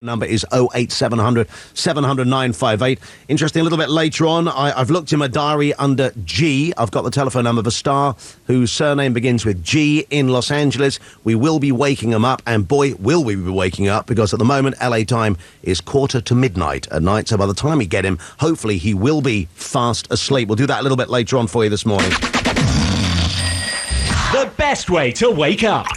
Number is 08700 700 958. Interesting, a little bit later on, I've looked in my diary under G. I've got the telephone number of a star whose surname begins with G in Los Angeles. We will be waking him up, and boy, will we be waking up, because at the moment, LA time is midnight at night, so by the time we get him, hopefully he will be fast asleep. We'll do that a little bit later on for you this morning. The best way to wake up.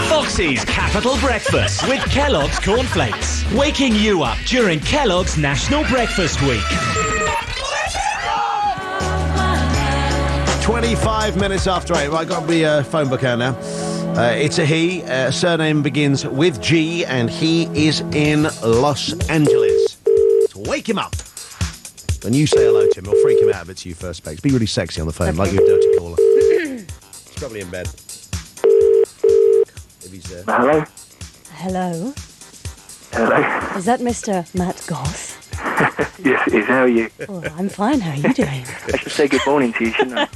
Foxy's Capital Breakfast with Kellogg's Cornflakes. Waking you up during Kellogg's National Breakfast Week. 25 minutes after 8. Right, I've got the phone book out now. It's a he. Surname begins with G, and he is in Los Angeles. So wake him up. When you say hello to him, he'll freak him out a bit to you first, Bex. Be really sexy on the phone, like your dirty caller. He's probably in bed. If he's there. Hello? Hello? Hello? Is that Mr. Matt Goss? Yes, it is. How are you? Oh, I'm fine. How are you doing? I should say good morning to you, shouldn't I?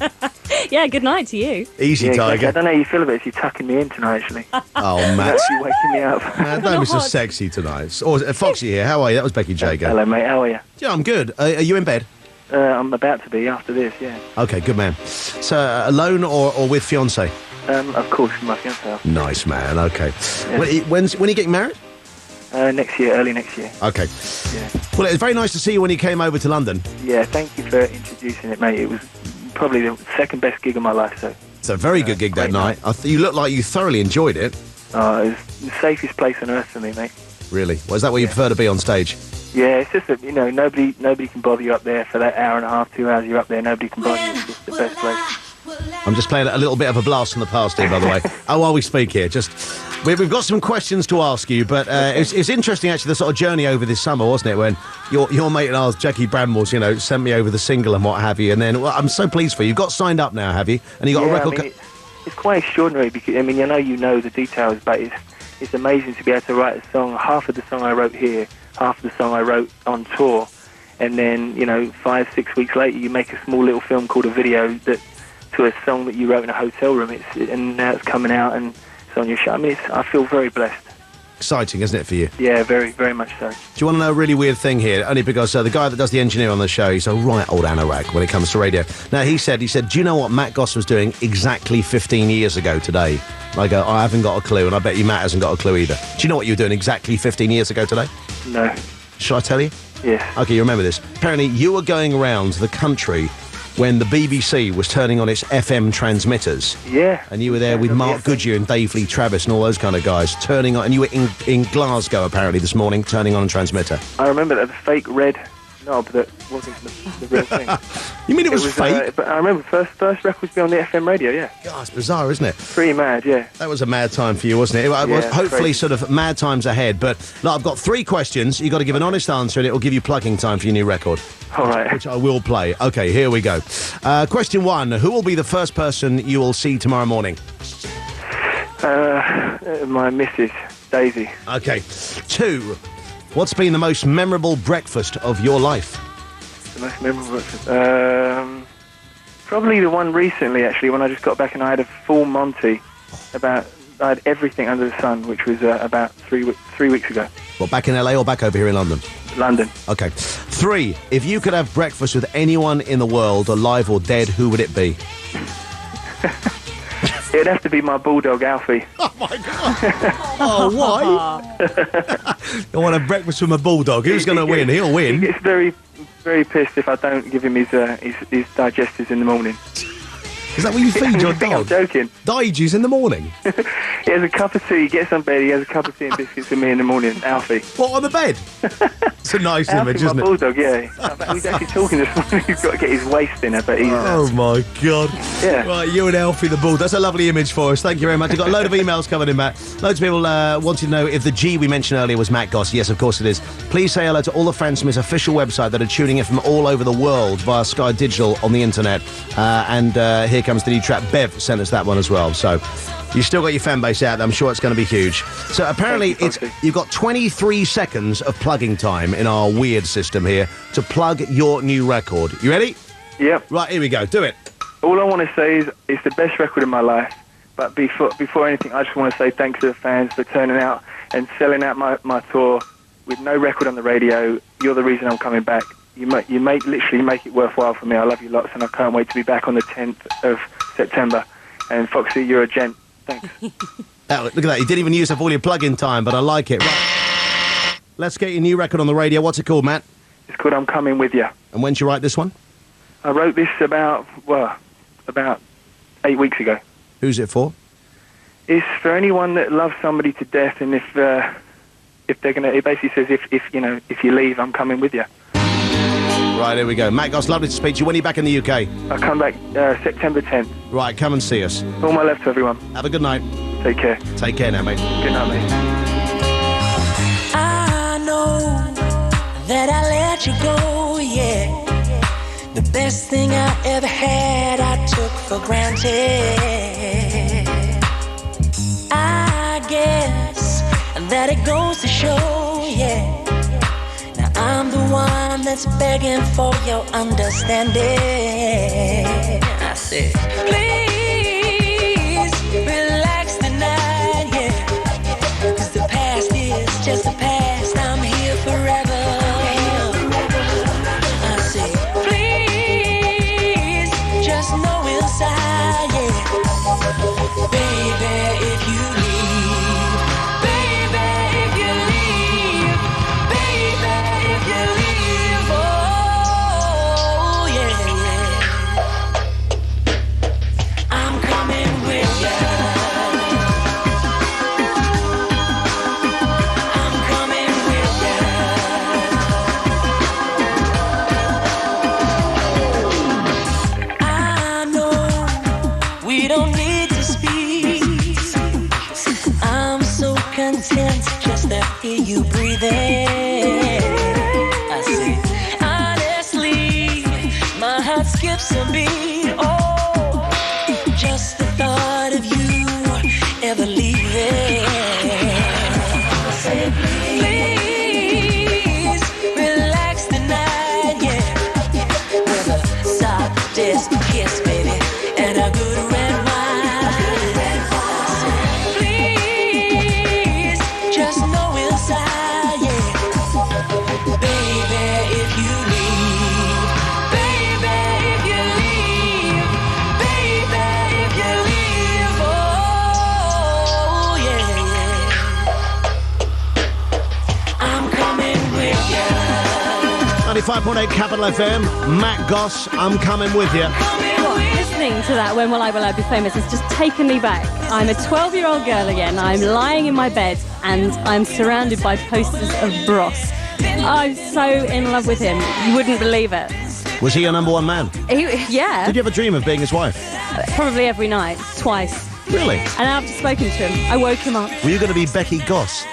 Yeah, good night to you. Easy, Yeah, Tiger. exactly. I don't know how you feel about it. You're tucking me in tonight, actually. Oh, Matt. You're waking me up. Don't be so sexy tonight. Or Foxy here. How are you? That was Becky Jager. Hello, mate. How are you? Yeah, I'm good. Are you in bed? I'm about to be after this, yeah. Okay, good man. So, alone or with fiancé? Of course, with my fiancé. Nice, man. Okay. Yeah. When are you getting married? Next year, early next year. Okay. Yeah. Well, it was very nice to see you when you came over to London. Yeah, thank you for introducing it, mate. It was probably the second best gig of my life, so. It's a very good gig that night. You look like you thoroughly enjoyed it. It was the safest place on earth for me, mate. Really? Well, is that where you prefer to be on stage? Yeah, it's just that, nobody can bother you up there for that hour and a half, 2 hours you're up there. Nobody can bother you. It's just the best place. I'm just playing a little bit of a blast from the past here, by the way. While we speak here, we've got some questions to ask you, but it's interesting, actually, the sort of journey over this summer, wasn't it, when your mate and ours, Jackie Bramwell's, sent me over the single and what have you, and then, well, I'm so pleased for you. You've got signed up now, have you? And you got a record... it's quite extraordinary, because, I know the details, but it's amazing to be able to write a song. Half of the song I wrote here, half of the song I wrote on tour, and then, 5-6 weeks later, you make a small little film called a video to a song that you wrote in a hotel room, and now it's coming out and it's on your show. I feel very blessed. Exciting, isn't it, for you? Yeah, very, very much so. Do you want to know a really weird thing here? Only because the guy that does the engineer on the show, he's a right old anorak when it comes to radio. Now, he said, do you know what Matt Goss was doing exactly 15 years ago today? I go, I haven't got a clue, and I bet you Matt hasn't got a clue either. Do you know what you were doing exactly 15 years ago today? No. Shall I tell you? Yes. Okay, you remember this. Apparently, you were going around the country when the BBC was turning on its FM transmitters. Yeah. And you were there with Mark Goodyear and Dave Lee Travis and all those kind of guys turning on, and you were in Glasgow apparently this morning turning on a transmitter. I remember that, the fake red knob that wasn't the real thing. You mean it was fake? But I remember first records be on the FM radio, yeah. God, it's bizarre, isn't it? Pretty mad, yeah. That was a mad time for you, wasn't it? It was hopefully crazy. sort of mad times ahead, but look, I've got 3 questions. You've got to give an honest answer, and it will give you plugging time for your new record. All right. Which I will play. Okay, here we go. Question 1. Who will be the first person you will see tomorrow morning? My missus, Daisy. Okay. 2. What's been the most memorable breakfast of your life? The most memorable breakfast? Probably the one recently, actually, when I just got back and I had a full Monty. I had everything under the sun, which was about 3 weeks ago. What, back in LA or back over here in London? London. Okay. 3. If you could have breakfast with anyone in the world, alive or dead, who would it be? It'd have to be my bulldog, Alfie. Oh, my God. Oh, why? I want to have breakfast with my bulldog. Who's going to win? He'll win. He gets very, very pissed if I don't give him his digestives in the morning. Is that what you feed your I think I'm dog? joking. Diges in the morning? He has a cup of tea, he gets on bed, he has a cup of tea and biscuits with me in the morning, Alfie. What, on the bed? It's a nice Alfie, image, my isn't it? bulldog, yeah. He's actually talking this morning, he's got to get his waist in her, but he's... Oh, my God. Yeah. Right, you and Alfie the Bull. That's a lovely image for us. Thank you very much. We've got a load of emails coming in, Matt. Loads of people wanting to know if the G we mentioned earlier was Matt Goss. Yes, of course it is. Please say hello to all the fans from his official website that are tuning in from all over the world via Sky Digital on the internet. And here comes the new track. Bev sent us that one as well. So you've still got your fan base out there. I'm sure it's going to be huge. So apparently you've got 23 seconds of plugging time in our weird system here to plug your new record. You ready? Yep. Right, here we go. Do it. All I want to say is it's the best record of my life, but before anything, I just want to say thanks to the fans for turning out and selling out my tour with no record on the radio. You're the reason I'm coming back. You literally make it worthwhile for me. I love you lots, and I can't wait to be back on the 10th of September. And Foxy, you're a gent. Thanks. Oh, look at that. You didn't even use up all your plug-in time, but I like it. Right. Let's get your new record on the radio. What's it called, Matt? It's called I'm Coming With You. And when did you write this one? I wrote this about 8 weeks ago. Who's it for? It's for anyone that loves somebody to death, and if they're gonna, it basically says if you leave, I'm coming with you. Right, here we go. Matt Goss, lovely to speak to you. When are you back in the UK? I come back September 10th. Right, come and see us. All my love to everyone. Have a good night. Take care. Take care now, mate. Good night, mate. I know that I let you go, yeah. The best thing I ever had, I took for granted. I guess that it goes to show, yeah. Now I'm the one that's begging for your understanding. I said, please relax tonight, yeah. 'Cause the past is just the past. I'm here forever. I say, please just know inside, yeah. Baby, if you leave, baby, if you leave, baby, if you leave, oh yeah, yeah. I'm coming with you. I'm coming with you. I know we don't need to speak. I'm so content just to hear you breathing. I say, honestly, my heart skips a beat. Oh, just the thought of you ever leaving. I say, please relax tonight, yeah. With a softest kiss, baby, and a good red wine. I say, please just know inside, yeah. Baby, if you leave, baby, if you leave, baby, if you leave, oh yeah, yeah. I'm coming with you. 95.8 Capital FM. Matt Goss, I'm coming with you. Listening to that When Will I Be Famous has just taken me back. I'm a 12-year-old girl again. I'm lying in my bed and I'm surrounded by posters of Bros. I'm so in love with him. You wouldn't believe it. Was he your number one man? Yeah, Did you ever dream of being his wife? probably every night, twice. Really? And after spoken to him, I woke him up. Were you going to be Becky Goss?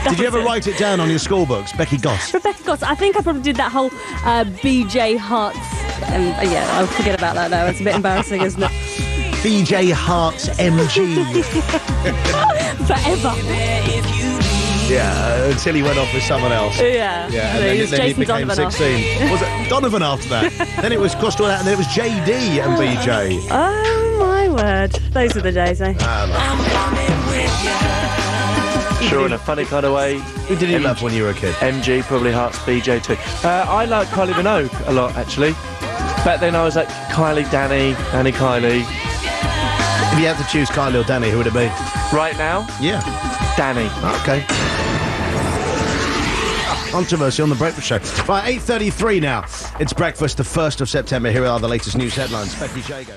Did you ever write it down on your school books? Becky Goss. Rebecca Goss. I think I probably did that whole BJ Hart's. Yeah, I'll forget about that now. It's a bit embarrassing, isn't it? BJ Hart's MG. Forever. Yeah, until he went off with someone else. Yeah. Yeah, and He then, was then he Jason became Donovan 16. Was it Donovan after that? Then it was crossed all that, and then it was JD and BJ. Oh my word. Those are the days, eh? Sure, in a funny kind of way. Who did you love when you were a kid? MG, probably Hearts, BJ too. I like Kylie Minogue a lot, actually. Back then I was like Kylie, Danny, Kylie. If you had to choose Kylie or Danny, who would it be? Right now, Yeah. Danny. Okay. Controversy on the Breakfast Show. Right, 8:33 now. It's breakfast, the 1st of September. Here are the latest news headlines. Becky Jago.